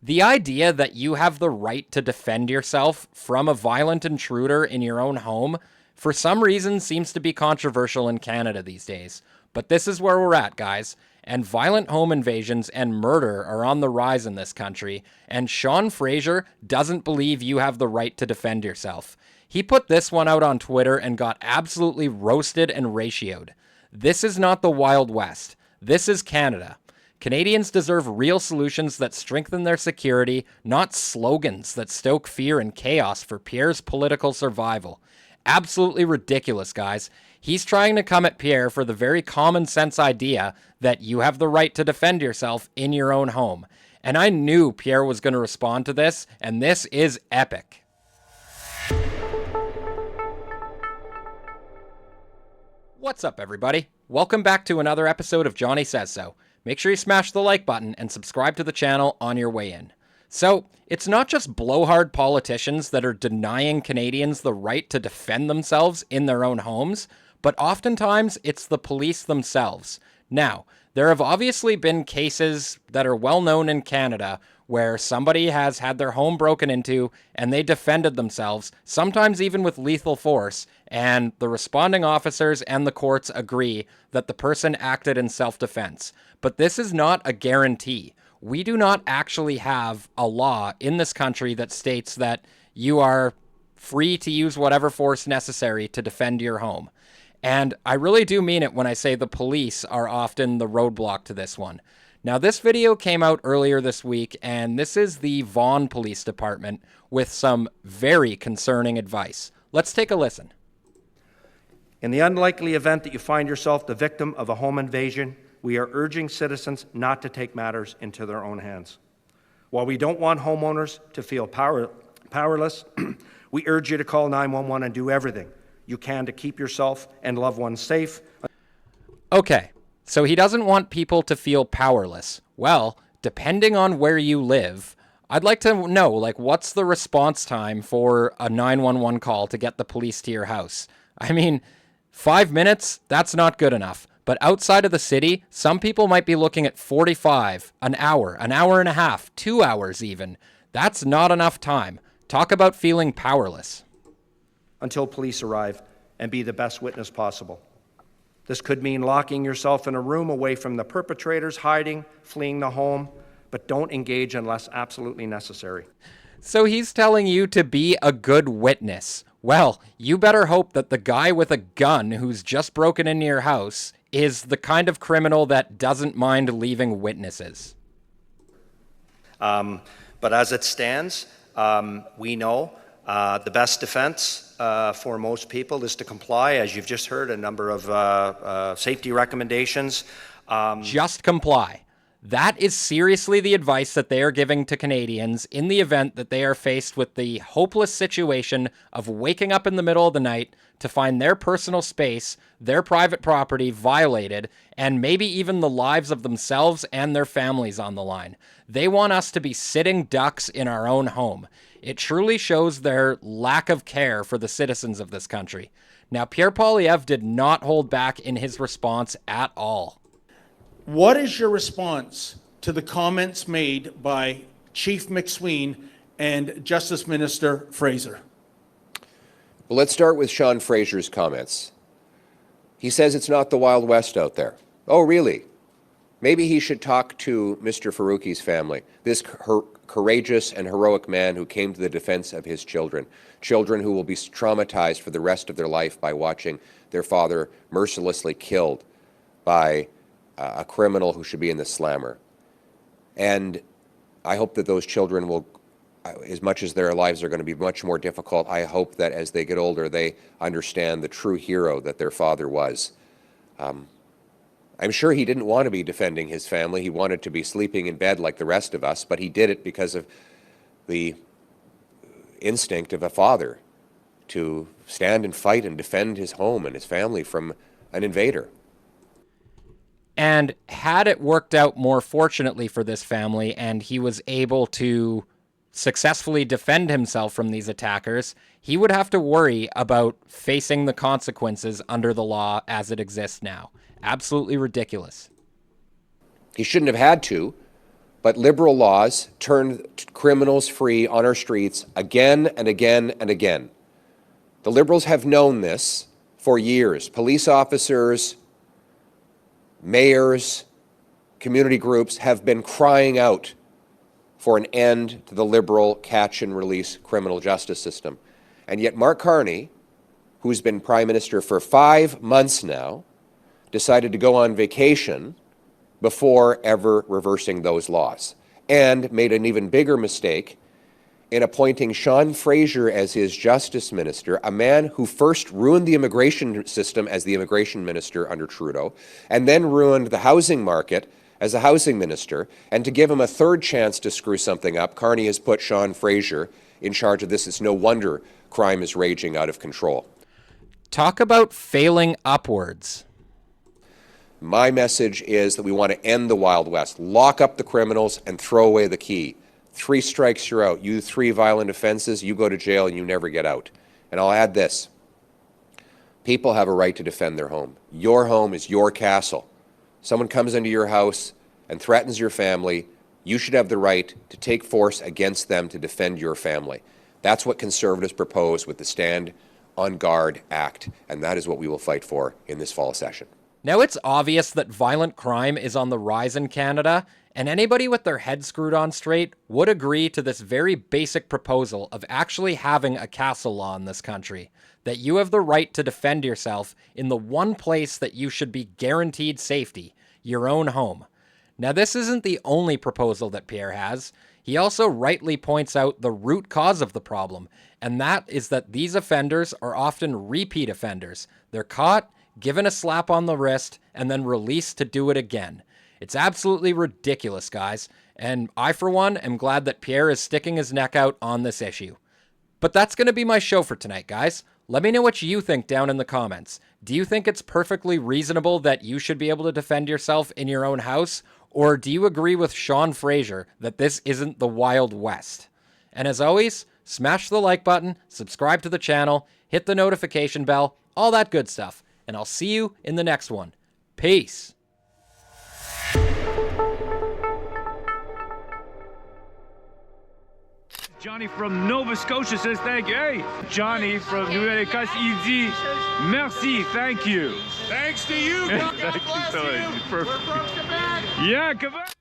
The idea that you have the right to defend yourself from a violent intruder in your own home, for some reason, seems to be controversial in Canada these days. But this is where we're at, guys. And violent home invasions and murder are on the rise in this country. And Sean Fraser doesn't believe you have the right to defend yourself. He put this one out on Twitter and got absolutely roasted and ratioed. This is not the Wild West. This is Canada. Canadians deserve real solutions that strengthen their security, not slogans that stoke fear and chaos for Pierre's political survival. Absolutely ridiculous, guys. He's trying to come at Pierre for the very common sense idea that you have the right to defend yourself in your own home. And I knew Pierre was going to respond to this, and this is epic. What's up, everybody? Welcome back to another episode of Johnny Says So. Make sure you smash the like button and subscribe to the channel on your way in. So, it's not just blowhard politicians that are denying Canadians the right to defend themselves in their own homes, but oftentimes it's the police themselves. Now, there have obviously been cases that are well known in Canada where somebody has had their home broken into and they defended themselves, sometimes even with lethal force, and the responding officers and the courts agree that the person acted in self-defense. But this is not a guarantee. We do not actually have a law in this country that states that you are free to use whatever force necessary to defend your home. And I really do mean it when I say the police are often the roadblock to this one. Now, this video came out earlier this week, and this is the Vaughan Police Department with some very concerning advice. Let's take a listen. In the unlikely event that you find yourself the victim of a home invasion, we are urging citizens not to take matters into their own hands. While we don't want homeowners to feel powerless, we urge you to call 911 and do everything you can to keep yourself and loved ones safe. Okay, so he doesn't want people to feel powerless. Well, depending on where you live, I'd like to know, what's the response time for a 911 call to get the police to your house? I mean, 5 minutes, that's not good enough. But outside of the city, some people might be looking at 45, an hour and a half, 2 hours even. That's not enough time. Talk about feeling powerless. Until police arrive and be the best witness possible. This could mean locking yourself in a room away from the perpetrators, hiding, fleeing the home, but don't engage unless absolutely necessary. So he's telling you to be a good witness. Well, you better hope that the guy with a gun who's just broken into your house is the kind of criminal that doesn't mind leaving witnesses. But as it stands, we know the best defense for most people is to comply, as you've just heard, a number of safety recommendations. Just comply. That is seriously the advice that they are giving to Canadians in the event that they are faced with the hopeless situation of waking up in the middle of the night to find their personal space, their private property violated, and maybe even the lives of themselves and their families on the line. They want us to be sitting ducks in our own home. It truly shows their lack of care for the citizens of this country. Now, Pierre Poilievre did not hold back in his response at all. What is your response to the comments made by Chief MacSween and Justice Minister Fraser? Well, let's start with Sean Fraser's comments. He says it's not the Wild West out there. Oh, really? Maybe he should talk to Mr. Faruqi's family, this courageous and heroic man who came to the defense of his children, children who will be traumatized for the rest of their life by watching their father mercilessly killed by a criminal who should be in the slammer. And I hope that those children will, as much as their lives are going to be much more difficult, I hope that as they get older, they understand the true hero that their father was. I'm sure he didn't want to be defending his family. He wanted to be sleeping in bed like the rest of us, but he did it because of the instinct of a father to stand and fight and defend his home and his family from an invader. And had it worked out more fortunately for this family and he was able to successfully defend himself from these attackers, he would have to worry about facing the consequences under the law as it exists now. Absolutely ridiculous. He shouldn't have had to, but Liberal laws turn criminals free on our streets again and again and again. The Liberals have known this for years. Police officers, mayors, community groups have been crying out for an end to the Liberal catch-and-release criminal justice system. And yet Mark Carney, who's been Prime Minister for 5 months now, decided to go on vacation before ever reversing those laws, and made an even bigger mistake in appointing Sean Fraser as his Justice Minister, a man who first ruined the immigration system as the Immigration Minister under Trudeau, and then ruined the housing market as a Housing Minister. And to give him a third chance to screw something up, Carney has put Sean Fraser in charge of this. It's no wonder crime is raging out of control. Talk about failing upwards. My message is that we want to end the Wild West, lock up the criminals and throw away the key. 3 strikes, you're out. You 3 violent offenses, you go to jail and you never get out. And I'll add this. People have a right to defend their home. Your home is your castle. Someone comes into your house and threatens your family, you should have the right to take force against them to defend your family. That's what Conservatives propose with the Stand on Guard Act, and that is what we will fight for in this fall session. Now, it's obvious that violent crime is on the rise in Canada, and anybody with their head screwed on straight would agree to this very basic proposal of actually having a castle law in this country, that you have the right to defend yourself in the one place that you should be guaranteed safety, your own home. Now, this isn't the only proposal that Pierre has. He also rightly points out the root cause of the problem, and that is that these offenders are often repeat offenders. They're caught, given a slap on the wrist, and then released to do it again. It's absolutely ridiculous, guys, and I, for one, am glad that Pierre is sticking his neck out on this issue. But that's going to be my show for tonight, guys. Let me know what you think down in the comments. Do you think it's perfectly reasonable that you should be able to defend yourself in your own house? Or do you agree with Sean Fraser that this isn't the Wild West? And as always, smash the like button, subscribe to the channel, hit the notification bell, all that good stuff. And I'll see you in the next one. Peace. Johnny from Nova Scotia says thank you. Hey, Johnny from Nouvelle-Écosse, il dit merci, thank you. Thanks to you. Thank you so much. Perfect. Yeah, Quebec.